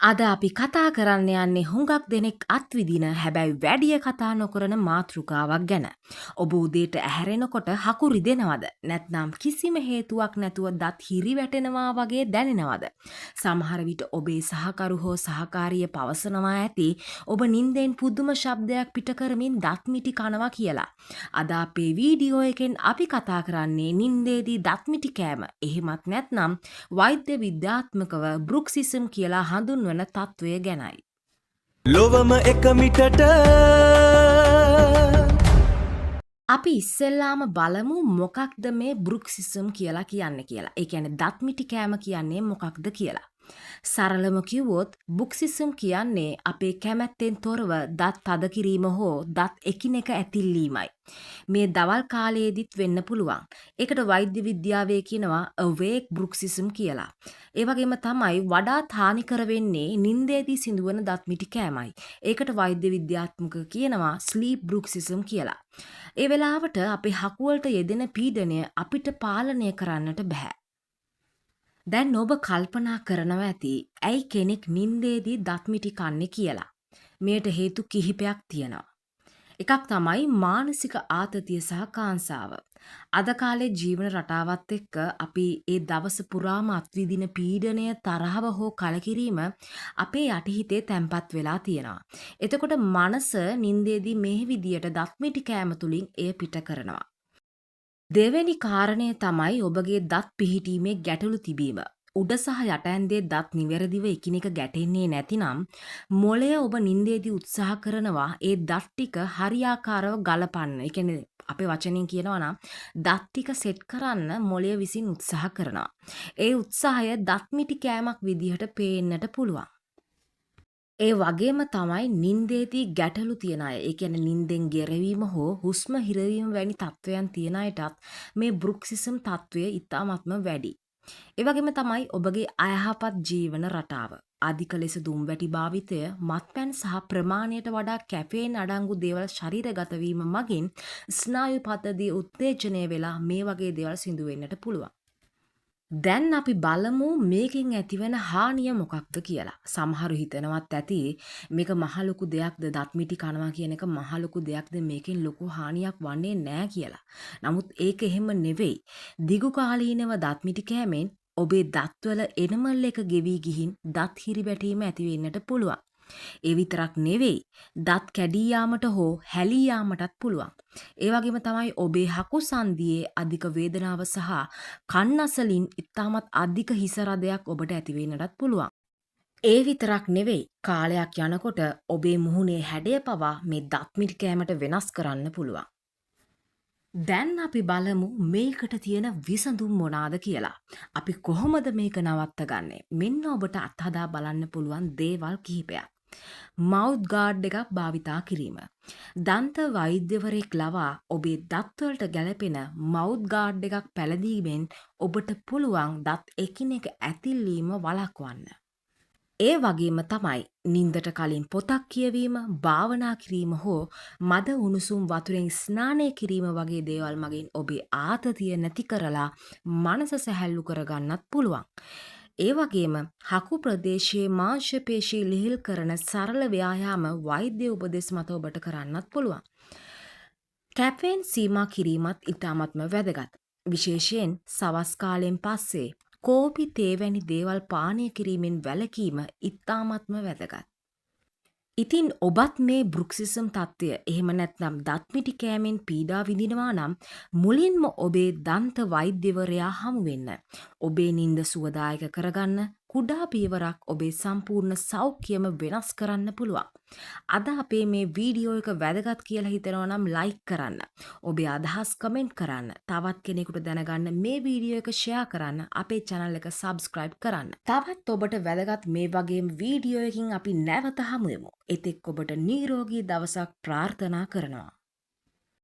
අද අපි කතා කරන්න යන්නේ හුඟක් දෙනෙක් අත්විදින හැබැයි වැඩිය කතා නොකරන මාතෘකාවක් ගැන. ඔබ උදේට ඇහැරෙනකොට හකු රිදෙනවද? නැත්නම් කිසිම හේතුවක් නැතුව දත් හිරි වැටෙනවා වගේ දැනෙනවද? සමහර විට ඔබේ සහකරු හෝ සහකාරිය පවසනවා ඇති ඔබ නින්දෙන් පුදුම ශබ්දයක් පිට කරමින් දත් මිටි කනවා කියලා. අද අපේ වීඩියෝ එකෙන් අපි කතා කරන්නේ නින්දේදී දත් මිටි කෑම. එහෙමත් නැත්නම් වෛද්‍ය විද්‍යාත්මකව බෘක්සිසම් කියලා හඳුන්වන තත්ත්වය ගැනයි. ලොවම එක මිටට අපි ඉස්සෙල්ලාම බලමු මොකක්ද මේ බෘක්සිසම් කියලා කියන්නේ කියලා. ඒ කියන්නේ දත් මිටි කෑම කියන්නේ මොකක්ද කියලා. සරලම කිව්වොත් බුක්සිසම් කියන්නේ අපේ කැමැත්තෙන් තොරව දත් තද කිරීම හෝ දත් එකිනෙක ඇතිල්ලීමයි. මේ දවල් කාලයේදීත් වෙන්න පුළුවන්. ඒකට වෛද්‍ය විද්‍යාවේ කියනවා awake bruxism කියලා. ඒ වගේම තමයි වඩාත් හානිකර වෙන්නේ නින්දේදී සිදුවන දත් මිටි කෑමයි. ඒකට වෛද්‍ය විද්‍යාත්මක කියනවා sleep bruxism කියලා. ඒ වෙලාවට අපේ හකුවලට යෙදෙන පීඩනය අපිට පාලනය කරන්නට බෑ. දැන් ඔබ කල්පනා කරනවා ඇති ඇයි කෙනෙක් නින්දේදී දත් මිටි කන්නේ කියලා. මෙයට හේතු කිහිපයක් තියෙනවා. එකක් තමයි මානසික ආතතිය සහ කාංසාව. අද කාලේ ජීවන රටාවත් එක්ක අපි ඒ දවස පුරාම අත්විඳින පීඩනය, තරහව හෝ කලකිරීම අපේ යටිහිතේ තැම්පත් වෙලා තියෙනවා. එතකොට මනස නින්දේදී මේ විදියට දත් මිටි කෑම තුලින් එය පිට කරනවා. දෙවෙනි කාරණය තමයි ඔබගේ දත් පිහිටීමේ ගැටලු තිබීම. උඩ සහ යට ඇන්දේ දත් නිවැරදිව එකිනෙක ගැටෙන්නේ නැතිනම් මොළය ඔබ නින්දේදී උත්සාහ කරනවා ඒ දත් ටික හරියාකාරව ගලපන්න. ඒ කියන්නේ අපේ වචනෙන් කියනවා නම් දත් ටික සෙට් කරන්න මොළය විසින් උත්සාහ කරනවා. ඒ උත්සාහය දත් මිටි කෑමක් විදිහට පේන්නට පුළුවන්. ඒ වගේම තමයි නින්දේදී ගැටලු තියන අය. ඒ කියන්නේ නින්දෙන් ගෙරවීම හෝ හුස්ම හිරවීම වැනි තත්ත්වයන් තියන අයටත් මේ බෘක්සිසම් තත්ත්වය ඉතාමත්ම වැඩි. ඒ වගේම තමයි ඔබගේ අයහපත් ජීවන රටාව. අධික ලෙස දුම්වැටි භාවිතය, මත්පැන් සහ ප්‍රමාණයට වඩා කැෆේන් අඩංගු දේවල් ශරීරගත වීම මගින් ස්නායු පද්ධතිය උත්තේජනය වෙලා මේ වගේ දේවල් සිදු වෙන්නට පුළුවන්. දැන් අපි බලමු මේකෙන් ඇතිවෙන හානිය මොකක්ද කියලා. සමහරු හිතනවත් ඇති මේක මහ ලොකු දෙයක්ද, දත් මිටි කනවා කියන එක මහ ලොකු දෙයක්ද, මේකෙන් ලොකු හානියක් වන්නේ නැහැ කියලා. නමුත් ඒක එහෙම නෙවෙයි. දිගු කාලීනව දත් මිටි කෑමෙන් ඔබේ දත්වල එනමල් එක ගෙවි ගිහින් දත් හිරි වැටීම ඇති වෙන්නට පුළුවන්. ඒ විතරක් නෙවෙයි, දත් කැඩී යාමට හෝ හැලී යාමටත් පුළුවන්. ඒ වගේම තමයි ඔබේ හකු සන්ධියේ අධික වේදනාව සහ කන්නසලින් ඉතාමත් අධික හිස රදයක් ඔබට ඇති වෙන්නටත් පුළුවන්. ඒ විතරක් නෙවෙයි, කාලයක් යනකොට ඔබේ මුහුණේ හැඩය පවා මේ දත් මිටි කෑමට වෙනස් කරන්න පුළුවන්. දැන් අපි බලමු මේකට තියෙන විසඳුම් මොනාද කියලා. අපි කොහොමද මේක නවත්තගන්නේ? මෙන්න ඔබට අත්හදා බලන්න පුළුවන් දේවල් කිහිපයක්. මවුත් ගාඩ් එකක් භාවිතා කිරීම. දන්ත වෛද්‍යවරයෙක් ලවා ඔබේ දත්වලට ගැලපෙන මවුත් ගාඩ් එකක් පැළඳීමෙන් ඔබට පුළුවන් දත් එකිනෙක ඇතිල්ලීම වළක්වන්න. ඒ වගේම තමයි නින්දට කලින් පොතක් කියවීම, භාවනා කිරීම හෝ මද උණුසුම් වතුරෙන් ස්නානය කිරීම වගේ දේවල් මගින් ඔබේ ආතතිය නැති කරලා මනස සැහැල්ලු කරගන්නත් පුළුවන්. ඒ වගේම හකු ප්‍රදේශයේ මාංශ පේශී ලිහිල් කරන සරල ව්‍යායාම වෛද්‍ය උපදෙස් මත ඔබට කරන්නත් පුළුවන්. කැෆේන් සීමා කිරීමත් ඉතාමත්ම වැදගත්. විශේෂයෙන් සවස් කාලෙන් පස්සේ කෝපි, තේ වැනි දේවල් පානය කිරීමෙන් වැළකීම ඉතාමත්ම වැදගත්. ඉතින් ඔබත් මේ බෘක්සිසම් තත්ත්වය එහෙම නැත්නම් දත් මිටි කෑමෙන් පීඩා විඳිනවා නම් මුලින්ම ඔබේ දන්ත වෛද්‍යවරයා හමු වෙන්න. ඔබේ නින්ද සුවදායක කරගන්න කුඩා පියවරක් ඔබේ සම්පූර්ණ සෞඛ්‍යම වෙනස් කරන්න පුළුවන්. අද අපේ මේ වීඩියෝ එක වැදගත් කියලා හිතනවා නම් ලයික් කරන්න. ඔබේ අදහස් කමෙන්ට් කරන්න. තවත් කෙනෙකුට දැනගන්න මේ වීඩියෝ එක ෂෙයා කරන්න. අපේ channel එක subscribe කරන්න. තවත් ඔබට වැදගත් මේ වගේම වීඩියෝ එකකින් අපි නැවත හමු වෙමු. එතෙක් ඔබට නිරෝගී දවසක් ප්‍රාර්ථනා කරනවා.